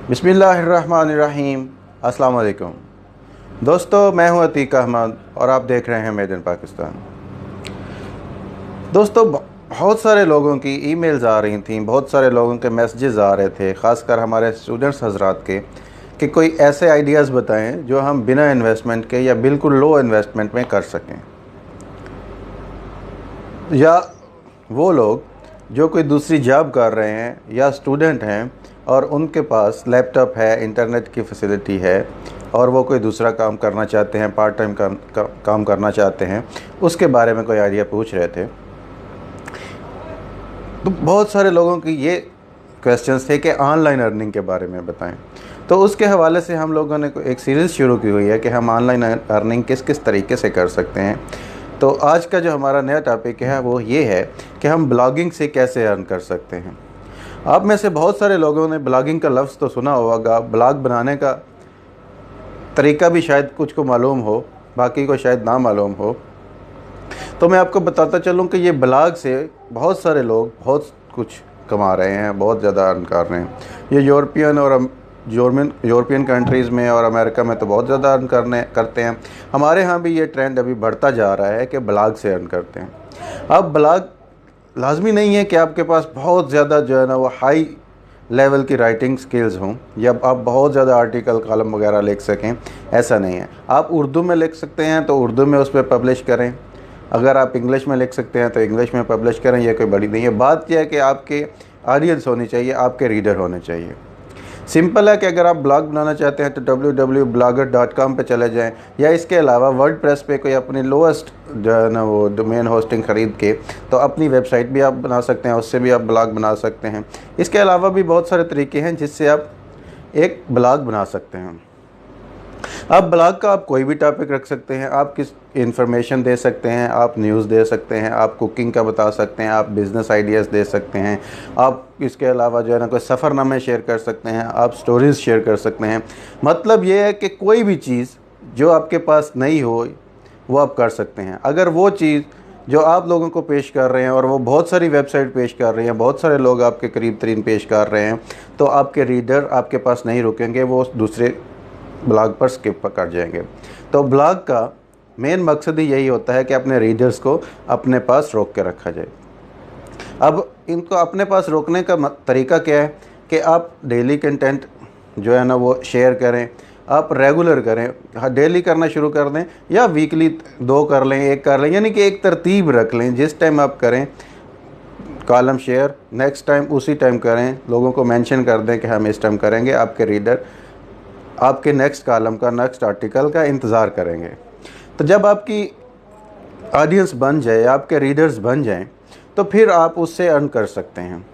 बिस्मिल्लाहिर्रहमानिर्रहीम। अस्सलाम वालेकुम दोस्तों, मैं हूं अतीक अहमद और आप देख रहे हैं मेड इन पाकिस्तान। दोस्तों, बहुत सारे लोगों की ईमेल्स आ रही थी, बहुत सारे लोगों के मैसेजेस आ रहे थे, ख़ासकर हमारे स्टूडेंट्स हजरात के, कि कोई ऐसे आइडियाज़ बताएं जो हम बिना इन्वेस्टमेंट के या बिल्कुल लो इन्वेस्टमेंट में कर सकें, या वो लोग जो कोई दूसरी जॉब कर रहे हैं या स्टूडेंट हैं और उनके पास लैपटॉप है, इंटरनेट की फैसिलिटी है और वो कोई दूसरा काम करना चाहते हैं, पार्ट टाइम काम करना चाहते हैं, उसके बारे में कोई आइडिया पूछ रहे थे। तो बहुत सारे लोगों की ये क्वेश्चंस थे कि ऑनलाइन अर्निंग के बारे में बताएं। तो उसके हवाले से हम लोगों ने एक सीरीज़ शुरू की हुई है कि हम ऑनलाइन अर्निंग किस किस तरीके से कर सकते हैं। तो आज का जो हमारा नया टॉपिक है वो ये है कि हम ब्लॉगिंग से कैसे अर्न कर सकते हैं। आप में से बहुत सारे लोगों ने ब्लॉगिंग का लफ्ज़ तो सुना होगा, ब्लॉग बनाने का तरीका भी शायद कुछ को मालूम हो, बाकी को शायद ना मालूम हो। तो मैं आपको बताता चलूँ कि ये ब्लॉग से बहुत सारे लोग बहुत कुछ कमा रहे हैं, बहुत ज़्यादा अर्न कर रहे हैं। ये यूरोपियन कंट्रीज़ में और अमेरिका में तो बहुत ज़्यादा अर्न करते हैं। हमारे यहाँ भी ये ट्रेंड अभी बढ़ता जा रहा है कि ब्लॉग से अर्न करते हैं। अब ब्लॉग लाजमी नहीं है कि आपके पास बहुत ज़्यादा जो है ना वो हाई लेवल की राइटिंग स्किल्स हों या आप बहुत ज़्यादा आर्टिकल कॉलम वगैरह लिख सकें, ऐसा नहीं है। आप उर्दू में लिख सकते हैं तो उर्दू में उस पर पब्लिश करें, अगर आप इंग्लिश में लिख सकते हैं तो इंग्लिश में पब्लिश करें, यह कोई बड़ी नहीं है। बात यह है कि आपके ऑडियंस होनी चाहिए, आपके रीडर होने चाहिए। सिंपल है कि अगर आप ब्लॉग बनाना चाहते हैं तो www.blogger.com पे चले जाएं, या इसके अलावा वर्डप्रेस पे कोई अपनी लोएस्ट जो है ना वो डोमेन होस्टिंग ख़रीद के तो अपनी वेबसाइट भी आप बना सकते हैं, उससे भी आप ब्लॉग बना सकते हैं। इसके अलावा भी बहुत सारे तरीके हैं जिससे आप एक ब्लॉग बना सकते हैं। अब ब्लॉग का आप कोई भी टॉपिक रख सकते हैं, आप किस इंफॉर्मेशन दे सकते हैं, आप न्यूज़ दे सकते हैं, आप कुकिंग का बता सकते हैं, आप बिज़नेस आइडियाज़ दे सकते हैं, आप इसके अलावा जो है ना कोई सफ़रनामे शेयर कर सकते हैं, आप स्टोरीज़ शेयर कर सकते हैं। मतलब ये है कि कोई भी चीज़ जो आपके पास नहीं हो वो आप कर सकते हैं। अगर वो चीज़ जो आप लोगों को पेश कर रहे हैं और वो बहुत सारी वेबसाइट पेश कर रही हैं, बहुत सारे लोग आपके करीब तरीन पेश कर रहे हैं, तो आपके रीडर आपके पास नहीं रुकेंगे, वो दूसरे ब्लॉग पर स्किप कर जाएंगे। तो ब्लॉग का मेन मकसद ही यही होता है कि अपने रीडर्स को अपने पास रोक के रखा जाए। अब इनको अपने पास रोकने का तरीका क्या है कि आप डेली कंटेंट जो है ना वो शेयर करें, आप रेगुलर करें। हाँ, डेली करना शुरू कर दें या वीकली 2 कर लें, 1 कर लें, यानी कि एक तरतीब रख लें। जिस टाइम आप करें कॉलम शेयर, नेक्स्ट टाइम उसी टाइम करें, लोगों को मेंशन कर दें कि हम इस टाइम करेंगे। आपके रीडर आपके नेक्स्ट कॉलम का, नेक्स्ट आर्टिकल का इंतज़ार करेंगे। तो जब आपकी ऑडियंस बन जाए, आपके रीडर्स बन जाएं, तो फिर आप उससे अर्न कर सकते हैं।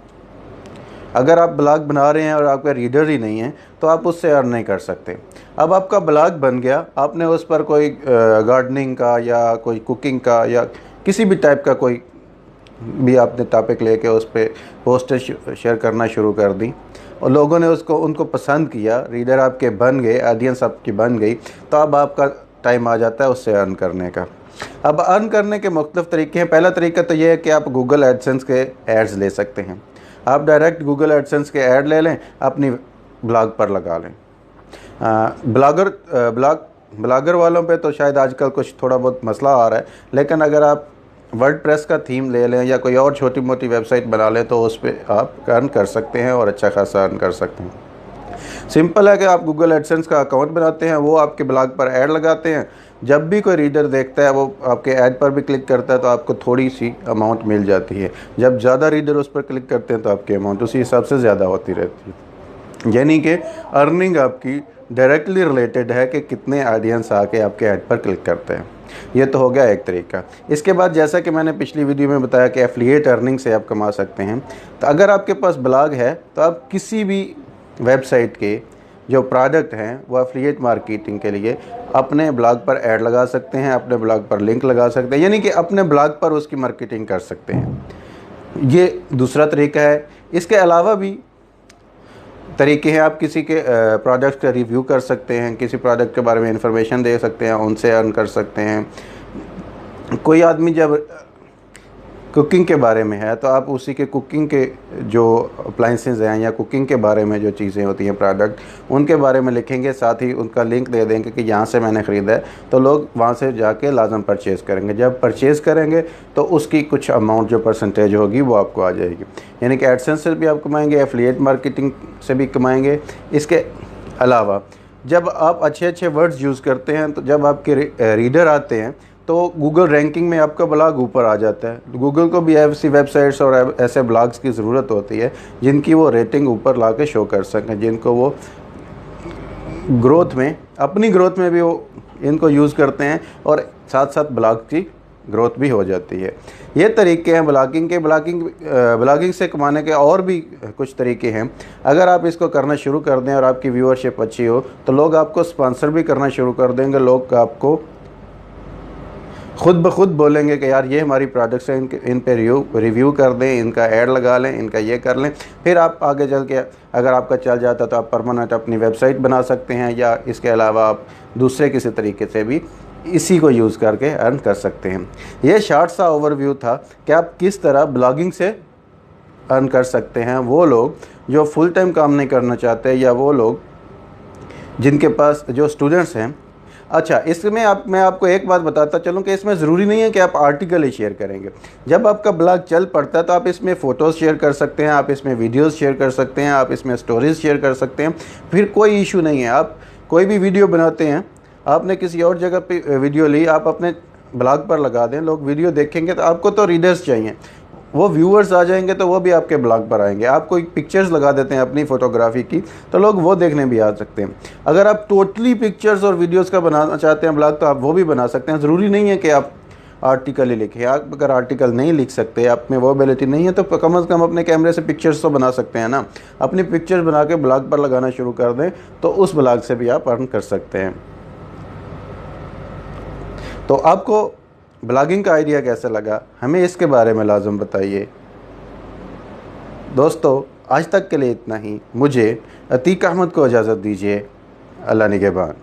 अगर आप ब्लॉग बना रहे हैं और आपका रीडर ही नहीं है तो आप उससे अर्न नहीं कर सकते। अब आपका ब्लॉग बन गया, आपने उस पर कोई गार्डनिंग का या कोई कुकिंग का या किसी भी टाइप का कोई भी आपने टॉपिक लेके उस पर पोस्टर शेयर करना शुरू कर दी और लोगों ने उनको पसंद किया, रीडर आपके बन गए, ऑडियंस आपकी बन गई, तो अब आपका टाइम आ जाता है उससे अर्न करने का। अब अर्न करने के मुख्तलिफ तरीके हैं। पहला तरीका तो ये है कि आप गूगल एडसेंस के एड्स ले सकते हैं। आप डायरेक्ट गूगल एडसेंस के ऐड ले लें, अपनी ब्लॉग पर लगा लें। ब्लॉगर वालों पे तो शायद आजकल कुछ थोड़ा बहुत मसला आ रहा है, लेकिन अगर आप वर्डप्रेस का थीम ले लें या कोई और छोटी मोटी वेबसाइट बना लें तो उस पर आप अर्न कर सकते हैं और अच्छा खासा अर्न कर सकते हैं। सिंपल है कि आप गूगल एडसेंस का अकाउंट बनाते हैं, वो आपके ब्लॉग पर ऐड लगाते हैं। जब भी कोई रीडर देखता है वो आपके ऐड पर भी क्लिक करता है तो आपको थोड़ी सी अमाउंट मिल जाती है। जब ज़्यादा रीडर उस पर क्लिक करते हैं तो आपकी अमाउंट उसी हिसाब से ज़्यादा होती रहती है। यानी कि अर्निंग आपकी डायरेक्टली रिलेटेड है कि कितने ऑडियंस आके आपके ऐड पर क्लिक करते हैं। ये तो हो गया एक तरीका। इसके बाद जैसा कि मैंने पिछली वीडियो में बताया कि एफिलिएट अर्निंग से आप कमा सकते हैं। तो अगर आपके पास ब्लॉग है तो आप किसी भी वेबसाइट के जो प्रोडक्ट हैं वो एफिलिएट मार्केटिंग के लिए अपने ब्लॉग पर ऐड लगा सकते हैं, अपने ब्लॉग पर लिंक लगा सकते हैं, यानी कि अपने ब्लॉग पर उसकी मार्केटिंग कर सकते हैं। ये दूसरा तरीका है। इसके अलावा भी तरीके हैं। आप किसी के प्रोडक्ट का रिव्यू कर सकते हैं, किसी प्रोडक्ट के बारे में इंफॉर्मेशन दे सकते हैं, उनसे अर्न कर सकते हैं। कोई आदमी जब कुकिंग के बारे में है तो आप उसी के कुकिंग के जो अप्लाइंसेस हैं या कुकिंग के बारे में जो चीज़ें होती हैं प्रोडक्ट उनके बारे में लिखेंगे, साथ ही उनका लिंक दे देंगे कि यहाँ से मैंने ख़रीदा है, तो लोग वहाँ से जाके लाजम परचेज़ करेंगे। जब परचेज़ करेंगे तो उसकी कुछ अमाउंट जो परसेंटेज होगी वो आपको आ जाएगी, यानी कि एडसेंस से भी आप कमाएंगे, एफिलिएट मार्केटिंग से भी कमाएंगे। इसके अलावा जब आप अच्छे अच्छे वर्ड्स यूज़ करते हैं तो जब आपके रीडर आते हैं तो गूगल रैंकिंग में आपका ब्लॉग ऊपर आ जाता है। गूगल को भी ऐसी वेबसाइट्स और ऐसे ब्लॉग्स की ज़रूरत होती है जिनकी वो रेटिंग ऊपर ला के शो कर सकें, जिनको वो ग्रोथ में, अपनी ग्रोथ में भी वो इनको यूज़ करते हैं और साथ साथ ब्लॉग की ग्रोथ भी हो जाती है। ये तरीके हैं ब्लॉगिंग के। ब्लॉगिंग से कमाने के और भी कुछ तरीके हैं। अगर आप इसको करना शुरू कर दें और आपकी व्यूअरशिप अच्छी हो तो लोग आपको स्पॉन्सर भी करना शुरू कर देंगे। लोग आपको खुद ब खुद बोलेंगे कि यार ये हमारी प्रोडक्ट्स हैं, इन पे रिव्यू कर दें, इनका ऐड लगा लें, इनका ये कर लें। फिर आप आगे चल के अगर आपका चल जाता तो आप परमानेंट अपनी वेबसाइट बना सकते हैं, या इसके अलावा आप दूसरे किसी तरीके से भी इसी को यूज़ करके अर्न कर सकते हैं। ये शॉर्ट सा ओवरव्यू था कि आप किस तरह ब्लॉगिंग से अर्न कर सकते हैं। वो लोग जो फुल टाइम काम नहीं करना चाहते, या वो लोग जिनके पास, जो स्टूडेंट्स हैं। अच्छा, इसमें मैं आपको एक बात बताता चलूँ कि इसमें ज़रूरी नहीं है कि आप आर्टिकल ही शेयर करेंगे। जब आपका ब्लॉग चल पड़ता है तो आप इसमें फ़ोटोज़ शेयर कर सकते हैं, आप इसमें वीडियोज़ शेयर कर सकते हैं, आप इसमें स्टोरीज़ शेयर कर सकते हैं। फिर कोई इशू नहीं है। आप कोई भी वीडियो बनाते हैं, आपने किसी और जगह पे वीडियो ली, आप अपने ब्लॉग पर लगा दें, लोग वीडियो देखेंगे तो आपको तो रीडर्स चाहिए, वो व्यूअर्स आ जाएंगे तो वो भी आपके ब्लॉग पर आएंगे। आप कोई पिक्चर्स लगा देते हैं अपनी फ़ोटोग्राफी की तो लोग वो देखने भी आ सकते हैं। अगर आप टोटली पिक्चर्स और वीडियोस का बनाना चाहते हैं ब्लॉग तो आप वो भी बना सकते हैं। ज़रूरी नहीं है कि आप आर्टिकल ही लिखें। आप अगर आर्टिकल नहीं लिख सकते, आप में वो एबिलिटी नहीं है, तो कम से कम अपने कैमरे से पिक्चर्स तो बना सकते हैं ना। अपनी पिक्चर्स बना के ब्लॉग पर लगाना शुरू कर दें तो उस ब्लॉग से भी आप अर्न कर सकते हैं। तो आपको ब्लॉगिंग का आइडिया कैसा लगा, हमें इसके बारे में लाजम बताइए। दोस्तों, आज तक के लिए इतना ही। मुझे अतीक अहमद को इजाज़त दीजिए। अल्लाह निगहबान।